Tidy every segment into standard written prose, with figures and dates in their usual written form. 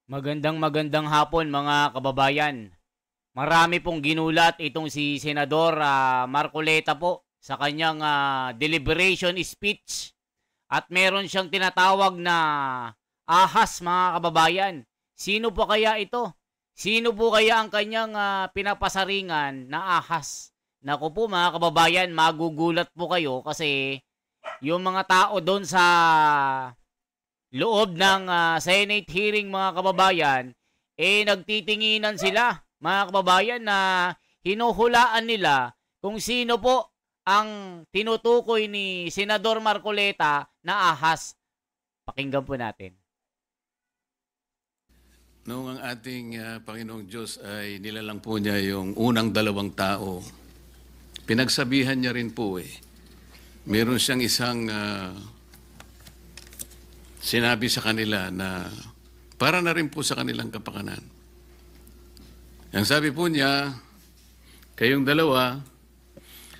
Magandang hapon mga kababayan. Marami pong ginulat itong si Senador Marcoleta po sa kanyang deliberation speech at meron siyang tinatawag na ahas mga kababayan. Sino po kaya ito? Sino po kaya ang kanyang pinapasaringan na ahas? Naku po mga kababayan, magugulat po kayo kasi yung mga tao doon sa loob ng Senate hearing mga kababayan, nagtitinginan sila mga kababayan na hinuhulaan nila kung sino po ang tinutukoy ni Senador Marcoleta na ahas. Pakinggan po natin. Noong ang ating Panginoong Diyos ay nilalang po niya yung unang dalawang tao, pinagsabihan niya rin po meron siyang isang sinabi sa kanila na para na rin po sa kanilang kapakanan. Ang sabi po niya, kayong dalawa,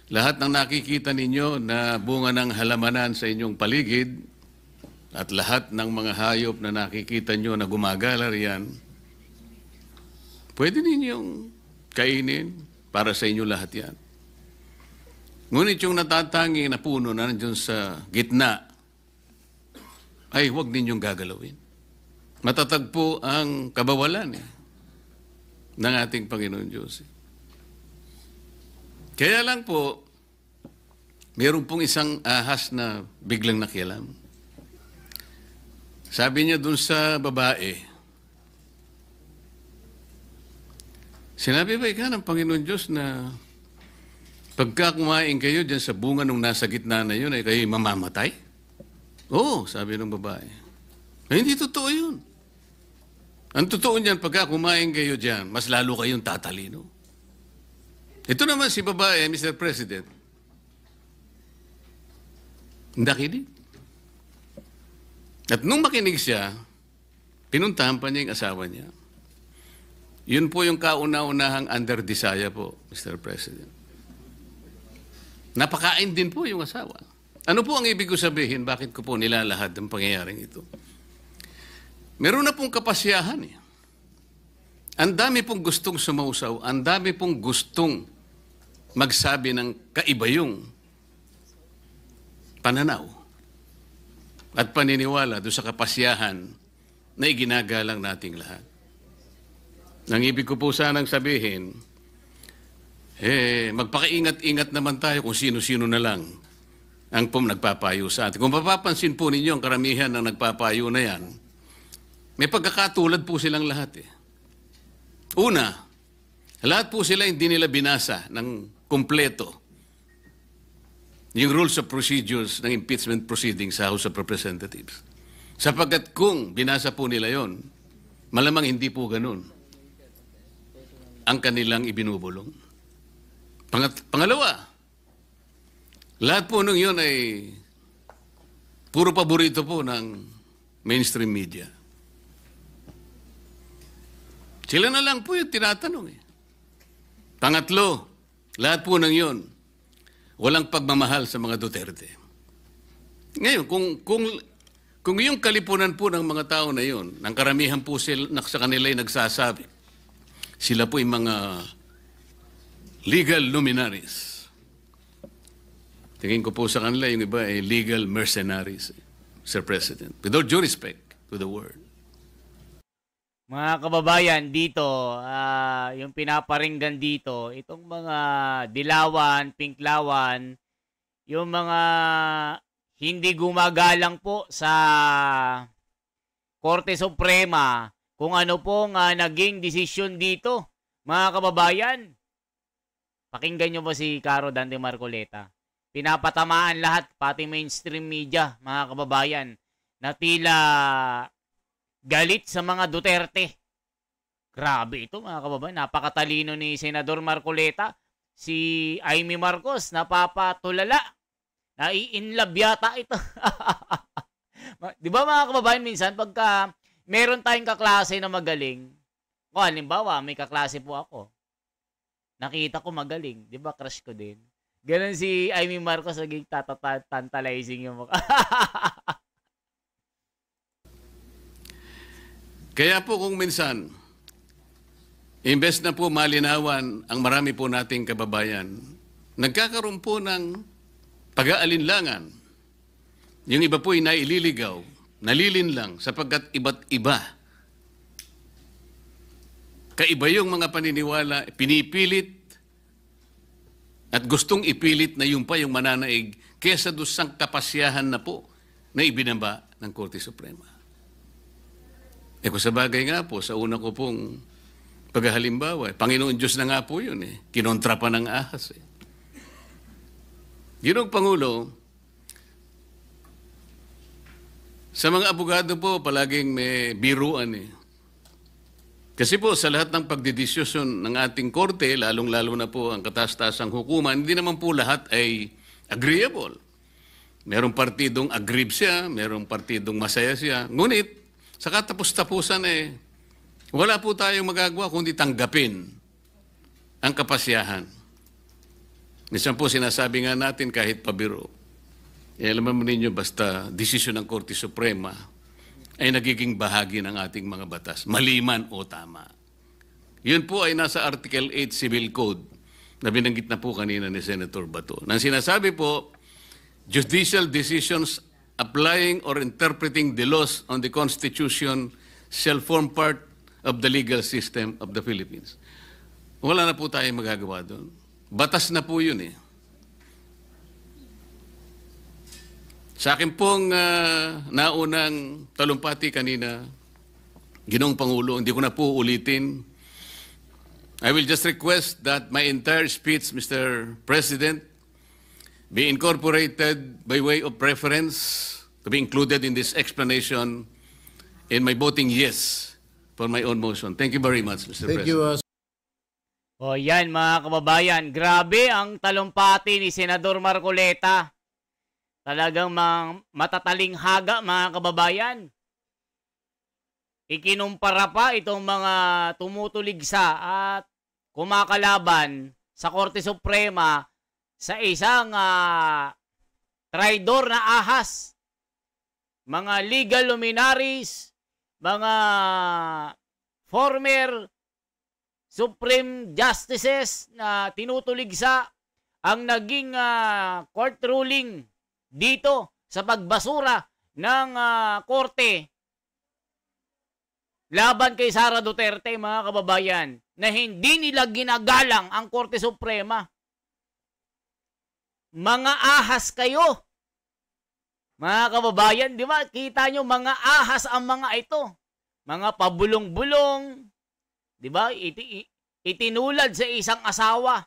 lahat ng nakikita ninyo na bunga ng halamanan sa inyong paligid at lahat ng mga hayop na nakikita nyo na gumagala riyan, pwede ninyong kainin para sa inyo lahat yan. Ngunit yung natatangi na puno na nandiyon sa gitna, ay huwag ninyong gagalawin. Matatag po ang kabawalan ng ating Panginoon Diyos. Kaya lang po, meron pong isang ahas na biglang nakialam. Sabi niya dun sa babae, sinabi ba ikaw ng Panginoon Diyos na pagka kumain kayo dyan sa bunga nung nasa gitna na yun, ay kayo mamamatay? Oo, sabi ng babae. Ay, hindi totoo yun. Ang totoo niyan, pagka kumain kayo dyan, mas lalo kayong tatalino. Ito naman si babae, Mr. President. Nakinig. At nung makinig siya, pinuntahan pa niya yung asawa niya. Yun po yung kauna-unahang under desire po, Mr. President. Napakain din po yung asawa. Ano po ang ibig ko sabihin? Bakit ko po nilalahad ang pangyayaring ito? Meron na pong kapasyahan Ang dami pong gustong sumausaw, ang dami pong gustong magsabi ng kaibayong pananaw at paniniwala doon sa kapasyahan na iginagalang nating lahat. Ang ibig ko po sanang sabihin, magpakaingat-ingat naman tayo kung sino-sino na lang ang nagpapayo sa atin. Kung mapapansin po ninyo ang karamihan ng nagpapayo na yan, may pagkakatulad po silang lahat Una, lahat po sila hindi nila binasa ng kumpleto yung rules of procedures ng impeachment proceedings sa House of Representatives. Sapagkat kung binasa po nila yon, malamang hindi po ganun ang kanilang ibinubulong. Pangalawa, lahat po nung yun ay puro paborito po ng mainstream media. Sila na lang po yung tinatanong Pangatlo, lahat po ng yun, walang pagmamahal sa mga Duterte. Ngayon, kung yung kalipunan po ng mga tao na yun, ang karamihan po sila, sa kanila ay nagsasabi, sila po yung mga legal luminaries. Tingin ko po sa kanila, yung iba ay legal mercenaries, Sir President. With all due respect to the word. Mga kababayan, dito, yung pinaparinggan dito, itong mga dilawan, pinklawan, yung mga hindi gumagalang po sa Korte Suprema, kung ano pong naging desisyon dito, mga kababayan. Pakinggan nyo ba si Caro Dante Marcoleta? Pinapatamaan lahat, pati mainstream media, mga kababayan, na tila galit sa mga Duterte. Grabe ito mga kababayan. Napakatalino ni Senador Marcoleta. Si Amy Marcos, napapatulala. Nai-inlove yata ito. Di ba mga kababayan, minsan pagka meron tayong kaklase na magaling, halimbawa may kaklase po ako, nakita ko magaling, di ba crush ko din. Ganun si Amy Marcos, naging tantalizing yung mukha. Kaya po kung minsan, imbes na po malinawan ang marami po nating kababayan, nagkakaroon po ng pag-aalinlangan. Yung iba po ay naililigaw, nalilinlang sapagkat iba't iba. Kaiba yung mga paniniwala, pinipilit at gustong ipilit na yung pa yung mananaig kesa dusang kapasyahan na po na ibinaba ng Korte Suprema. Kung sa bagay nga po, sa una ko pong paghalimbawa, Panginoon Diyos na nga po yun Kinontra pa ng ahas Ginong Pangulo, sa mga abogado po, palaging may biruan Kasi po, sa lahat ng pagdidiskusyon ng ating korte, lalong-lalo na po ang kataas-taasang hukuman, hindi naman po lahat ay agreeable. Merong partidong aggrieved siya, merong partidong masaya siya. Ngunit, sa katapos-tapusan wala po tayong magagawa kundi tanggapin ang kapasyahan. Minsan po sinasabi nga natin kahit pabiro, alam mo ninyo basta desisyon ng Korte Suprema ay nagiging bahagi ng ating mga batas, maliman o tama. Yun po ay nasa Article 8 Civil Code na binanggit na po kanina ni Senator Bato. Nang sinasabi po, judicial decisions applying or interpreting the laws on the Constitution shall form part of the legal system of the Philippines. Wala na po tayong magagawa doon. Batas na po yun Sa akin pong naunang talumpati kanina, Ginoong Pangulo, hindi ko na po ulitin. I will just request that my entire speech, Mr. President, be incorporated by way of preference to be included in this explanation in my voting yes for my own motion. Thank you very much, Mr. President. Thank you. O yan mga kababayan, grabe ang talumpati ni Senador Marcoleta. Talagang matataling haga mga kababayan. Ikinumpara pa itong mga tumutuligsa at kumakalaban sa Korte Suprema sa isang traidor na ahas. Mga legal luminaries, mga former Supreme Justices na tinutuligsa ang naging court ruling dito sa pagbasura ng korte laban kay Sara Duterte, mga kababayan, na hindi nila ginagalang ang Korte Suprema. Mga ahas kayo, mga kababayan, di ba? Kita nyo, mga ahas ang mga ito. Mga pabulong-bulong, di ba? Itinulad sa isang asawa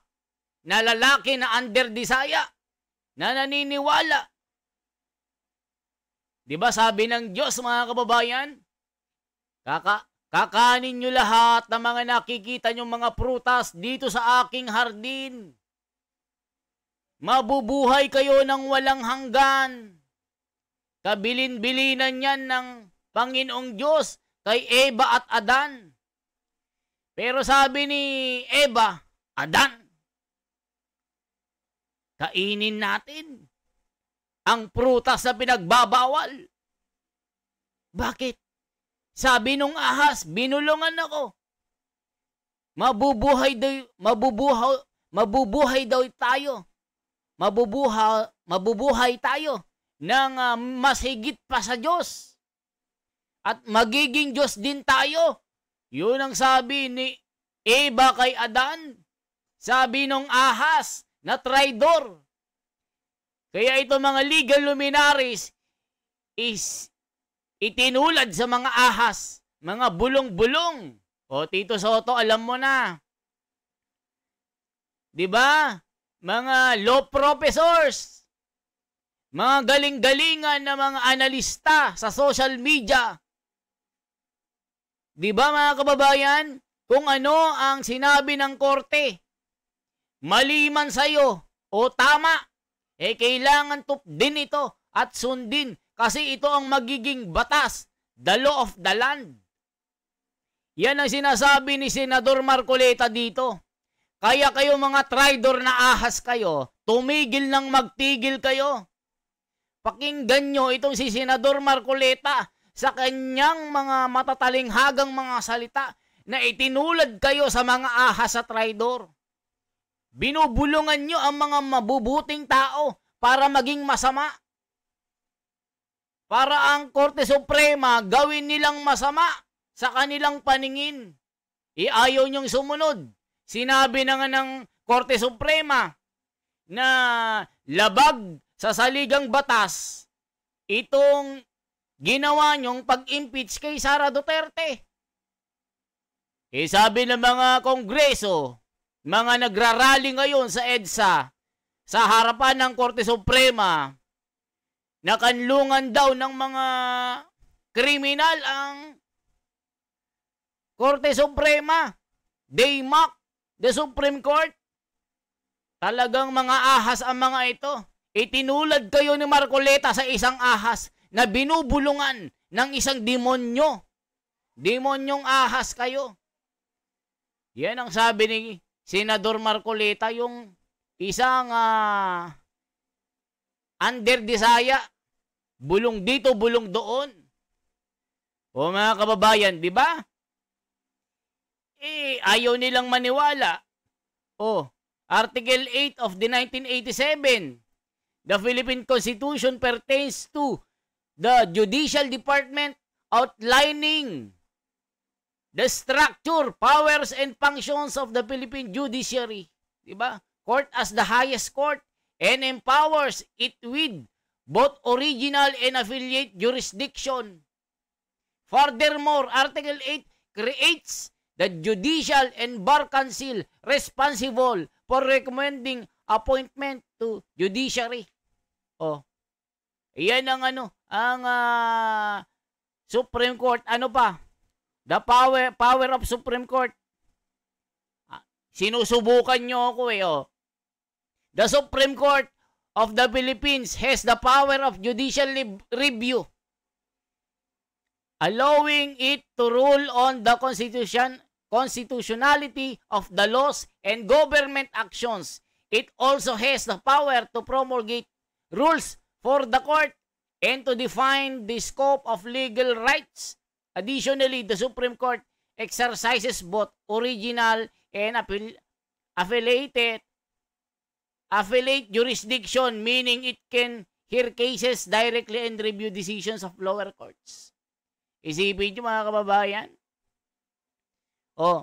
na lalaki na underdesaya, na naniniwala. Di ba sabi ng Diyos, mga kababayan, kakanin nyo lahat ng mga nakikita nyo mga prutas dito sa aking hardin. Mabubuhay kayo ng walang hanggan. Kabilin-bilinan yan ng Panginoong Diyos kay Eva at Adan. Pero sabi ni Eva, Adan, kainin natin ang prutas na pinagbabawal. Bakit? Sabi nung ahas, binulungan ako. Mabubuhay daw tayo. Mabubuhay tayo ng mas higit pa sa Diyos. At magiging Diyos din tayo. Yun ang sabi ni Eva kay Adan. Sabi nung ahas na traidor. Kaya ito mga legal luminaries is itinulad sa mga ahas, mga bulong-bulong. O Tito Soto, alam mo na. 'Di ba? Mga law professors, mga galing-galingan na mga analista sa social media. 'Di ba mga kababayan? Kung ano ang sinabi ng korte, mali man sa'yo o tama, kailangan din ito at sundin kasi ito ang magiging batas, the law of the land. Yan ang sinasabi ni Senador Marcoleta dito. Kaya kayo mga traidor na ahas kayo, tumigil nang magtigil kayo. Pakinggan nyo itong si Senador Marcoleta sa kanyang mga matatalinghagang mga salita na itinulad kayo sa mga ahas at traidor. Binubulungan nyo ang mga mabubuting tao para maging masama. Para ang Korte Suprema gawin nilang masama sa kanilang paningin. Ayaw nyong sumunod. Sinabi na nga ng Korte Suprema na labag sa saligang batas itong ginawa nyong pag-impeach kay Sara Duterte. Sabi ng mga kongreso, mga nagrarally ngayon sa EDSA, sa harapan ng Korte Suprema, nakanlungan daw ng mga kriminal ang Korte Suprema. They mock the Supreme Court. Talagang mga ahas ang mga ito. Itinulad kayo ni Marcoleta sa isang ahas na binubulungan ng isang demonyo. Demonyong ahas kayo. Yan ang sabi ni Senador Marcoleta, yung isang under Disaya. Bulong dito, bulong doon. O mga kababayan, di ba? Ayaw nilang maniwala. Article 8 of the 1987, the Philippine Constitution pertains to the Judicial Department, outlining the structure, powers, and functions of the Philippine Judiciary. Diba? Court as the highest court and empowers it with both original and affiliate jurisdiction. Furthermore, Article 8 creates the Judicial and Bar Council responsible for recommending appointment to judiciary. Iyan ang Supreme Court. Ano pa? The power of Supreme Court. Sinusubukan nyo ako The Supreme Court of the Philippines has the power of judicial review, allowing it to rule on the constitutionality of the laws and government actions. It also has the power to promulgate rules for the court and to define the scope of legal rights. Additionally, the Supreme Court exercises both original and affiliate jurisdiction, meaning it can hear cases directly and review decisions of lower courts. Isipin nyo mga kababayan.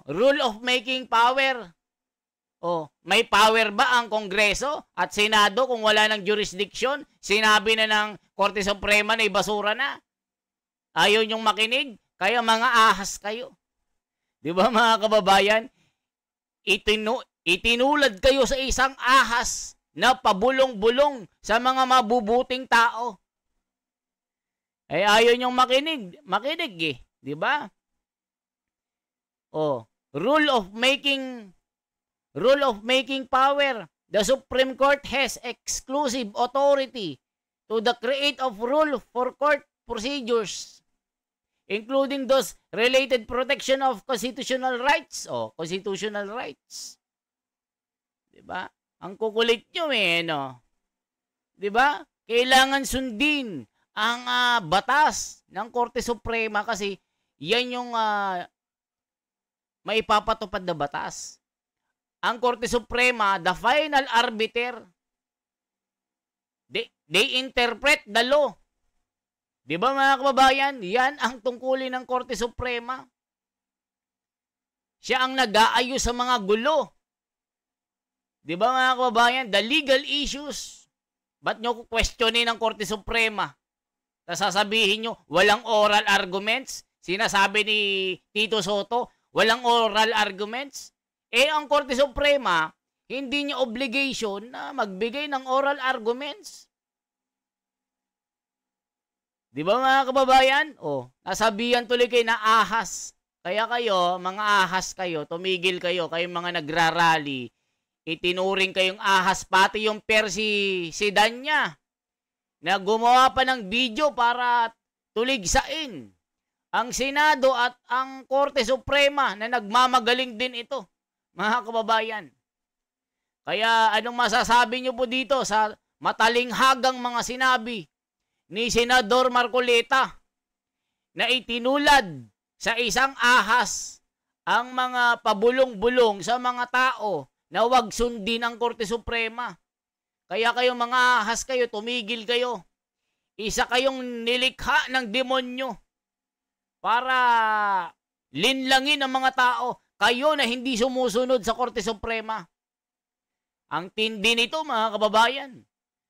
Rule of making power. May power ba ang Kongreso at Senado kung wala ng jurisdiction? Sinabi na ng Korte Suprema na ibasura na. Ayaw nyong makinig, kaya mga ahas kayo. Di ba mga kababayan? Itinulad kayo sa isang ahas na pabulong-bulong sa mga mabubuting tao. Ayaw nyong makinig di ba? Rule of making power. The Supreme Court has exclusive authority to the create of rule for court procedures, including those related protection of constitutional rights. Constitutional rights. Diba? Ang kukulit nyo Diba? Kailangan sundin ang batas ng Korte Suprema kasi yan yung maipapatupad na batas. Ang Korte Suprema, the final arbiter. They interpret the law. Di ba mga kababayan? Yan ang tungkulin ng Korte Suprema. Siya ang nag-aayos sa mga gulo. Di ba mga kababayan? The legal issues. Ba't nyo questionin ang Korte Suprema? Sasabihin nyo, walang oral arguments? Sinasabi ni Tito Soto, walang oral arguments? Ang Korte Suprema, hindi niya obligation na magbigay ng oral arguments. Di ba mga kababayan? Nasabihan tuloy kayo na ahas. Kaya kayo, mga ahas kayo, tumigil kayo, kayong mga nagrarally, itinuring kayong ahas, pati yung Percy Sedanya, na gumawa pa ng video para tuligsain ang Senado at ang Korte Suprema na nagmamagaling din ito, mga kababayan. Kaya anong masasabi nyo po dito sa matalinghagang mga sinabi ni Senador Marcoleta? na itinulad sa isang ahas ang mga pabulong-bulong sa mga tao na huwag sundin ang Korte Suprema. Kaya kayo mga ahas kayo, tumigil kayo. Isa kayong nilikha ng demonyo para linlangin ang mga tao. Kayo na hindi sumusunod sa Korte Suprema. Ang tindi nito mga kababayan.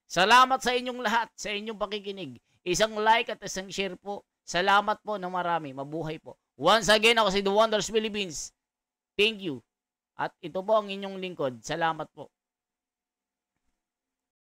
Salamat sa inyong lahat, sa inyong pakikinig. Isang like at isang share po. Salamat po ng marami. Mabuhay po. Once again, ako si The Wonders Philippines. Thank you. At ito po ang inyong lingkod. Salamat po.